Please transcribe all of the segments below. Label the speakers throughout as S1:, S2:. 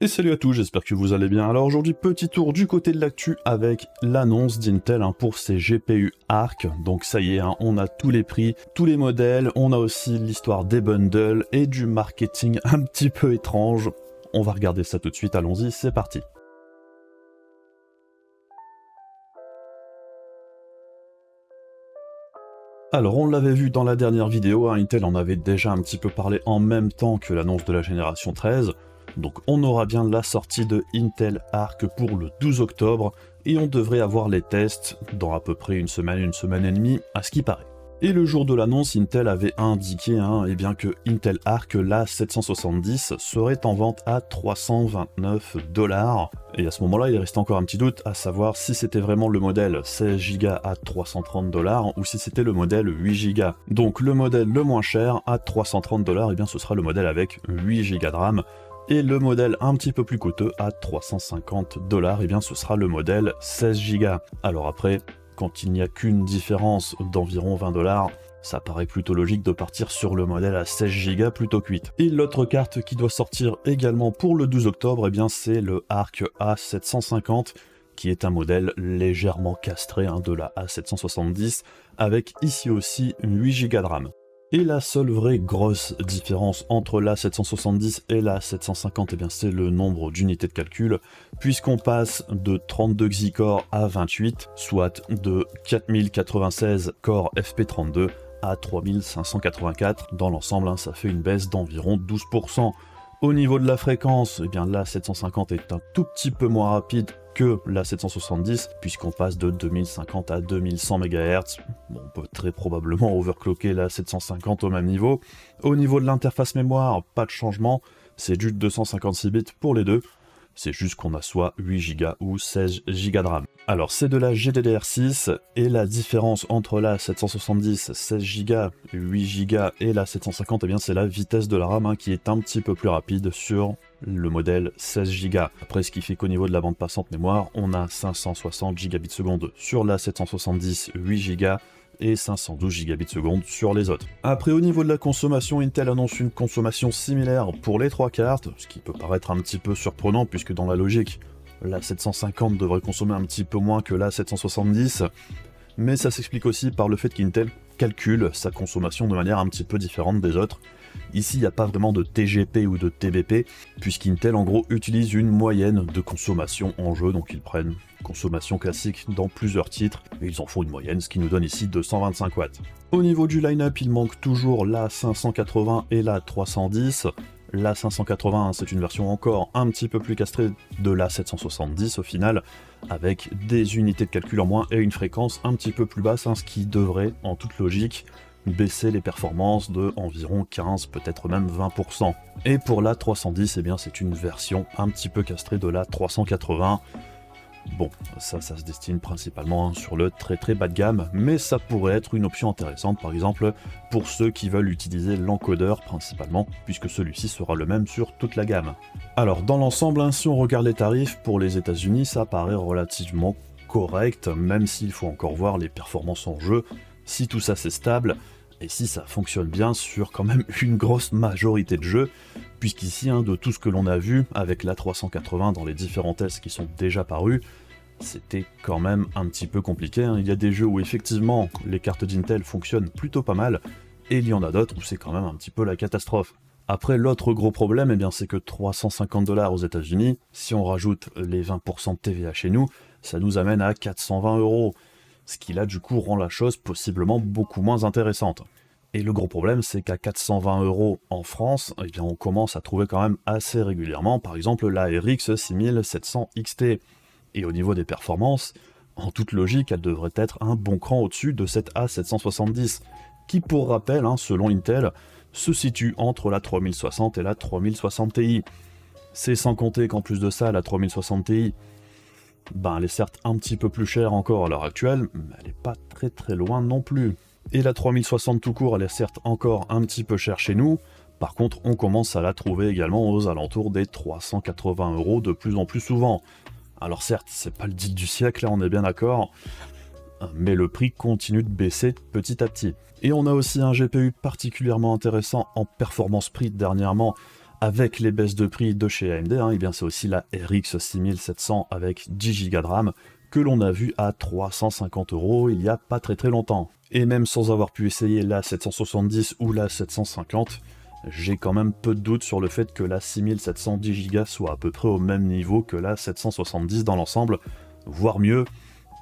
S1: Et salut à tous, j'espère que vous allez bien. Alors aujourd'hui, petit tour du côté de l'actu avec l'annonce d'Intel pour ses GPU Arc. Donc ça y est, on a tous les prix, tous les modèles, on a aussi l'histoire des bundles et du marketing un petit peu étrange. On va regarder ça tout de suite, allons-y, c'est parti. Alors on l'avait vu dans la dernière vidéo, Intel en avait déjà un petit peu parlé en même temps que l'annonce de la génération 13. Donc on aura bien la sortie de Intel Arc pour le 12 octobre, et on devrait avoir les tests dans à peu près une semaine et demie, à ce qui paraît. Et le jour de l'annonce, Intel avait indiqué que Intel Arc, la 770, serait en vente à 329$. Et à ce moment-là, il restait encore un petit doute, à savoir si c'était vraiment le modèle 16Go à 330$ ou si c'était le modèle 8Go. Donc le modèle le moins cher à 330$, et bien ce sera le modèle avec 8Go de RAM. Et le modèle un petit peu plus coûteux à 350$, et bien ce sera le modèle 16Go. Alors après, quand il n'y a qu'une différence d'environ 20$, ça paraît plutôt logique de partir sur le modèle à 16Go plutôt que 8. Et l'autre carte qui doit sortir également pour le 12 octobre, et bien c'est le Arc A750, qui est un modèle légèrement castré de la A770, avec ici aussi 8Go de RAM. Et la seule vraie grosse différence entre la 770 et la 750, c'est le nombre d'unités de calcul, puisqu'on passe de 32 Xe-core à 28, soit de 4096 core FP32 à 3584. Dans l'ensemble, ça fait une baisse d'environ 12%. Au niveau de la fréquence, la 750 est un tout petit peu moins rapide que la 770, puisqu'on passe de 2050 à 2100 MHz. Bon, on peut très probablement overclocker la 750 au même niveau. Au niveau de l'interface mémoire, pas de changement, c'est du 256 bits pour les deux. C'est juste qu'on a soit 8Go ou 16Go de RAM. Alors c'est de la GDDR6, et la différence entre la 770, 16Go, 8Go et la 750, c'est la vitesse de la RAM qui est un petit peu plus rapide sur le modèle 16Go. Après, ce qui fait qu'au niveau de la bande passante mémoire, on a 560 Gbps sur la 770, 8Go, et 512 Gbps sur les autres. Après, au niveau de la consommation, Intel annonce une consommation similaire pour les trois cartes, ce qui peut paraître un petit peu surprenant, puisque dans la logique, la 750 devrait consommer un petit peu moins que la 770, mais ça s'explique aussi par le fait qu'Intel calcule sa consommation de manière un petit peu différente des autres. Ici, il n'y a pas vraiment de TGP ou de TBP, puisqu'Intel en gros utilise une moyenne de consommation en jeu, donc ils prennent consommation classique dans plusieurs titres, et ils en font une moyenne, ce qui nous donne ici 225 watts. Au niveau du line-up, il manque toujours la 580 et la 310. La 580, c'est une version encore un petit peu plus castrée de la 770 au final, avec des unités de calcul en moins et une fréquence un petit peu plus basse, ce qui devrait, en toute logique, baisser les performances de environ 15, peut-être même 20%. Et pour la 310, c'est une version un petit peu castrée de la 380. Bon, ça se destine principalement sur le très bas de gamme, mais ça pourrait être une option intéressante, par exemple, pour ceux qui veulent utiliser l'encodeur principalement, puisque celui-ci sera le même sur toute la gamme. Alors, dans l'ensemble, si on regarde les tarifs, pour les États-Unis, ça paraît relativement correct, même s'il faut encore voir les performances en jeu, si tout ça c'est stable, et si ça fonctionne bien sur quand même une grosse majorité de jeux, puisqu'ici, de tout ce que l'on a vu avec la 380 dans les différents tests qui sont déjà parus, c'était quand même un petit peu compliqué. Il y a des jeux où effectivement les cartes d'Intel fonctionnent plutôt pas mal, et il y en a d'autres où c'est quand même un petit peu la catastrophe. Après, l'autre gros problème, c'est que 350$ aux États-Unis, si on rajoute les 20% de TVA chez nous, ça nous amène à 420€. Ce qui là du coup rend la chose possiblement beaucoup moins intéressante. Et le gros problème, c'est qu'à 420€ en France, on commence à trouver quand même assez régulièrement, par exemple la RX 6700 XT. Et au niveau des performances, en toute logique, elle devrait être un bon cran au-dessus de cette A770, qui pour rappel, selon Intel, se situe entre la 3060 et la 3060 Ti. C'est sans compter qu'en plus de ça, la 3060 Ti, elle est certes un petit peu plus chère encore à l'heure actuelle, mais elle n'est pas très loin non plus. Et la 3060 tout court, elle est certes encore un petit peu chère chez nous, par contre on commence à la trouver également aux alentours des 380€ de plus en plus souvent. Alors certes, c'est pas le deal du siècle, on est bien d'accord, mais le prix continue de baisser petit à petit. Et on a aussi un GPU particulièrement intéressant en performance prix dernièrement, avec les baisses de prix de chez AMD, et bien c'est aussi la RX 6700 avec 10 Go de RAM que l'on a vu à 350 € il y a pas très longtemps. Et même sans avoir pu essayer la 770 ou la 750, j'ai quand même peu de doute sur le fait que la 6710 Go soit à peu près au même niveau que la 770 dans l'ensemble, voire mieux,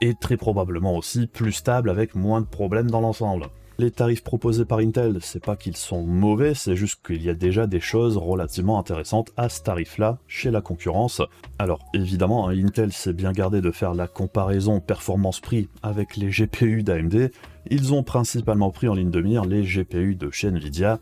S1: et très probablement aussi plus stable avec moins de problèmes dans l'ensemble. Les tarifs proposés par Intel, c'est pas qu'ils sont mauvais, c'est juste qu'il y a déjà des choses relativement intéressantes à ce tarif-là chez la concurrence. Alors évidemment, Intel s'est bien gardé de faire la comparaison performance-prix avec les GPU d'AMD. Ils ont principalement pris en ligne de mire les GPU de chez Nvidia,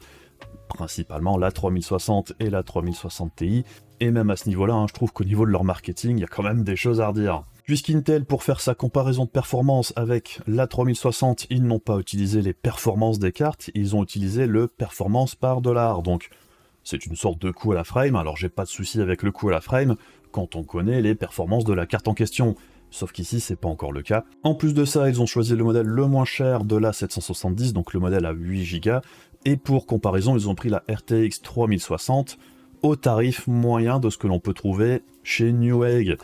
S1: principalement la 3060 et la 3060 Ti, et même à ce niveau-là, je trouve qu'au niveau de leur marketing, il y a quand même des choses à redire. Puisqu'Intel, pour faire sa comparaison de performance avec la 3060, ils n'ont pas utilisé les performances des cartes, ils ont utilisé le performance par dollar, donc c'est une sorte de coût à la frame. Alors j'ai pas de souci avec le coût à la frame quand on connaît les performances de la carte en question, sauf qu'ici c'est pas encore le cas. En plus de ça, ils ont choisi le modèle le moins cher de la 770, donc le modèle à 8 Go, et pour comparaison, ils ont pris la RTX 3060 au tarif moyen de ce que l'on peut trouver chez Newegg.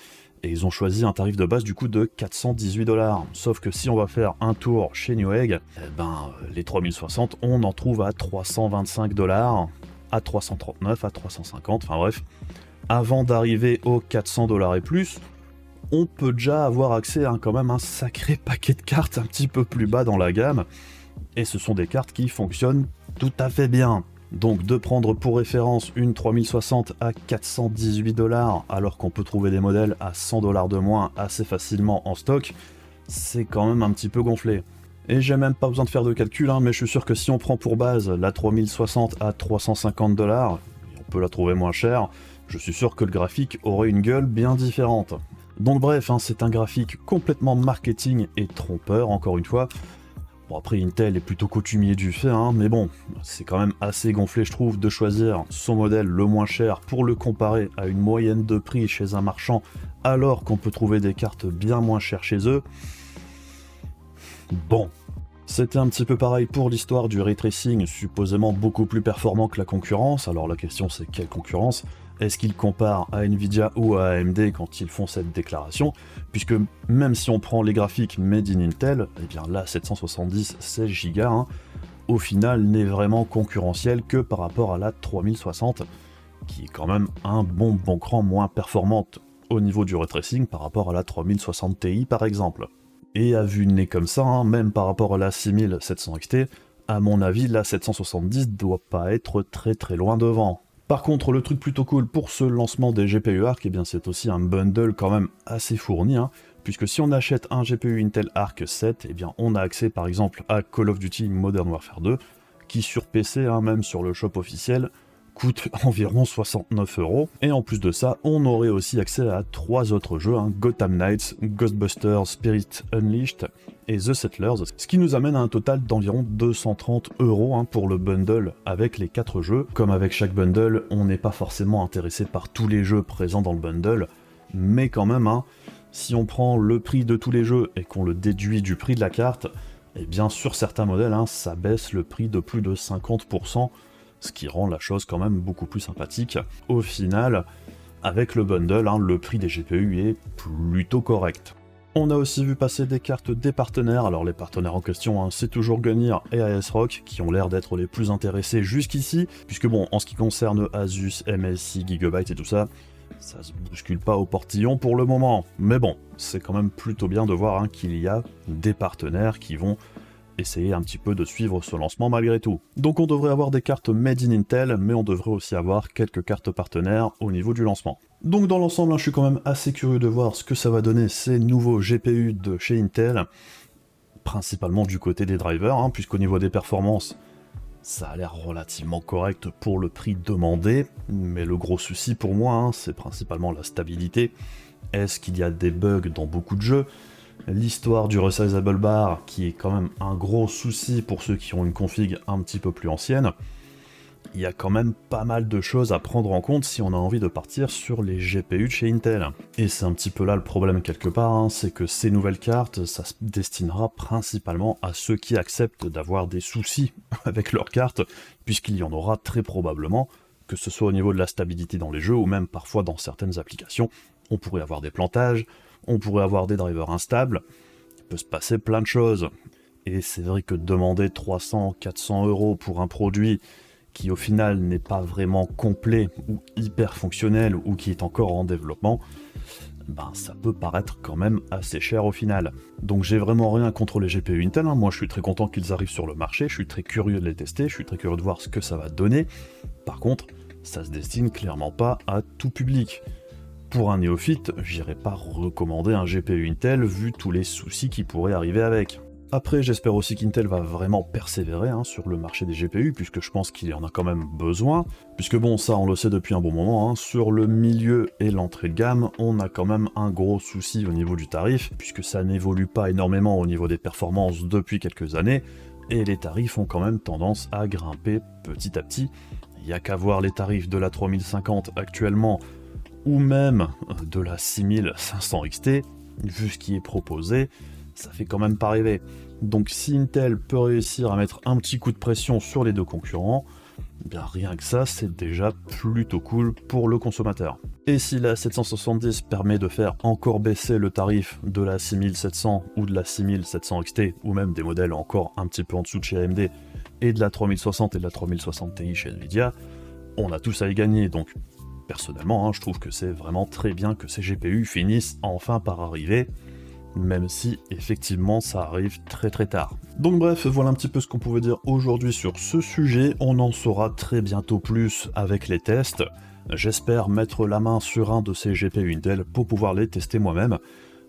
S1: Et ils ont choisi un tarif de base du coup de 418 $. Sauf que si on va faire un tour chez Newegg, les 3060, on en trouve à 325 $, à 339, à 350, enfin bref. Avant d'arriver aux 400 $ et plus, on peut déjà avoir accès à quand même un sacré paquet de cartes un petit peu plus bas dans la gamme. Et ce sont des cartes qui fonctionnent tout à fait bien. Donc de prendre pour référence une 3060 à 418 $ alors qu'on peut trouver des modèles à 100 $ de moins assez facilement en stock, c'est quand même un petit peu gonflé. Et j'ai même pas besoin de faire de calcul, mais je suis sûr que si on prend pour base la 3060 à 350 $, on peut la trouver moins chère, je suis sûr que le graphique aurait une gueule bien différente. Donc bref, c'est un graphique complètement marketing et trompeur, encore une fois. Bon, après Intel est plutôt coutumier du fait, mais bon, c'est quand même assez gonflé je trouve de choisir son modèle le moins cher pour le comparer à une moyenne de prix chez un marchand alors qu'on peut trouver des cartes bien moins chères chez eux. Bon, c'était un petit peu pareil pour l'histoire du ray tracing supposément beaucoup plus performant que la concurrence. Alors la question c'est quelle concurrence ? Est-ce qu'ils comparent à Nvidia ou à AMD quand ils font cette déclaration? Puisque même si on prend les graphiques made in Intel, eh bien la 770 16 Go, au final n'est vraiment concurrentielle que par rapport à la 3060, qui est quand même un bon cran moins performante au niveau du ray tracing par rapport à la 3060 Ti par exemple. Et à vue de nez comme ça, même par rapport à la 6700 XT, à mon avis la 770 doit pas être très loin devant. Par contre, le truc plutôt cool pour ce lancement des GPU Arc, c'est aussi un bundle quand même assez fourni, puisque si on achète un GPU Intel Arc 7, on a accès par exemple à Call of Duty Modern Warfare 2, qui sur PC, même sur le shop officiel, coûte environ 69 €. Et en plus de ça, on aurait aussi accès à 3 autres jeux, Gotham Knights, Ghostbusters Spirit Unleashed et The Settlers, ce qui nous amène à un total d'environ 230 € pour le bundle avec les 4 jeux. Comme avec chaque bundle, on n'est pas forcément intéressé par tous les jeux présents dans le bundle, mais quand même, si on prend le prix de tous les jeux et qu'on le déduit du prix de la carte, sur certains modèles, ça baisse le prix de plus de 50%, ce qui rend la chose quand même beaucoup plus sympathique. Au final, avec le bundle, le prix des GPU est plutôt correct. On a aussi vu passer des cartes des partenaires. Alors les partenaires en question, c'est toujours Gunir et ASRock qui ont l'air d'être les plus intéressés jusqu'ici, puisque bon, en ce qui concerne Asus, MSI, Gigabyte et tout ça, ça se bouscule pas au portillon pour le moment. Mais bon, c'est quand même plutôt bien de voir qu'il y a des partenaires qui vont essayer un petit peu de suivre ce lancement malgré tout. Donc on devrait avoir des cartes made in Intel, mais on devrait aussi avoir quelques cartes partenaires au niveau du lancement. Donc dans l'ensemble, je suis quand même assez curieux de voir ce que ça va donner ces nouveaux GPU de chez Intel, principalement du côté des drivers, puisqu'au niveau des performances, ça a l'air relativement correct pour le prix demandé, mais le gros souci pour moi, c'est principalement la stabilité. Est-ce qu'il y a des bugs dans beaucoup de jeux ? L'histoire du resizable bar, qui est quand même un gros souci pour ceux qui ont une config un petit peu plus ancienne. Il y a quand même pas mal de choses à prendre en compte si on a envie de partir sur les GPU de chez Intel. Et c'est un petit peu là le problème quelque part, c'est que ces nouvelles cartes, ça se destinera principalement à ceux qui acceptent d'avoir des soucis avec leurs cartes, puisqu'il y en aura très probablement, que ce soit au niveau de la stabilité dans les jeux, ou même parfois dans certaines applications, on pourrait avoir des plantages, on pourrait avoir des drivers instables, il peut se passer plein de choses. Et c'est vrai que demander 300-400 € pour un produit qui au final n'est pas vraiment complet ou hyper fonctionnel ou qui est encore en développement, ben ça peut paraître quand même assez cher au final. Donc j'ai vraiment rien contre les GPU Intel, hein. Moi je suis très content qu'ils arrivent sur le marché, je suis très curieux de les tester, je suis très curieux de voir ce que ça va donner. Par contre, ça se destine clairement pas à tout public. Pour un néophyte, j'irais pas recommander un GPU Intel vu tous les soucis qui pourraient arriver avec. Après, j'espère aussi qu'Intel va vraiment persévérer sur le marché des GPU, puisque je pense qu'il en a quand même besoin. Puisque bon, ça on le sait depuis un bon moment, sur le milieu et l'entrée de gamme, on a quand même un gros souci au niveau du tarif, puisque ça n'évolue pas énormément au niveau des performances depuis quelques années, et les tarifs ont quand même tendance à grimper petit à petit. Il n'y a qu'à voir les tarifs de la 3050 actuellement, ou même de la 6500 XT, vu ce qui est proposé, ça fait quand même pas rêver. Donc si Intel peut réussir à mettre un petit coup de pression sur les deux concurrents, bien rien que ça, c'est déjà plutôt cool pour le consommateur. Et si la 770 permet de faire encore baisser le tarif de la 6700 ou de la 6700 XT, ou même des modèles encore un petit peu en dessous de chez AMD, et de la 3060 et de la 3060 Ti chez Nvidia, on a tous à y gagner. Donc personnellement, je trouve que c'est vraiment très bien que ces GPU finissent enfin par arriver, même si effectivement ça arrive très très tard. Donc bref, voilà un petit peu ce qu'on pouvait dire aujourd'hui sur ce sujet, on en saura très bientôt plus avec les tests. J'espère mettre la main sur un de ces GPU Intel pour pouvoir les tester moi-même,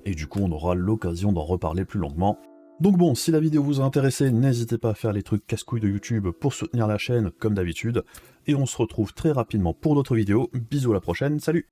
S1: et du coup on aura l'occasion d'en reparler plus longuement. Donc bon, si la vidéo vous a intéressé, n'hésitez pas à faire les trucs casse-couilles de YouTube pour soutenir la chaîne comme d'habitude, et on se retrouve très rapidement pour d'autres vidéos. Bisous à la prochaine, salut!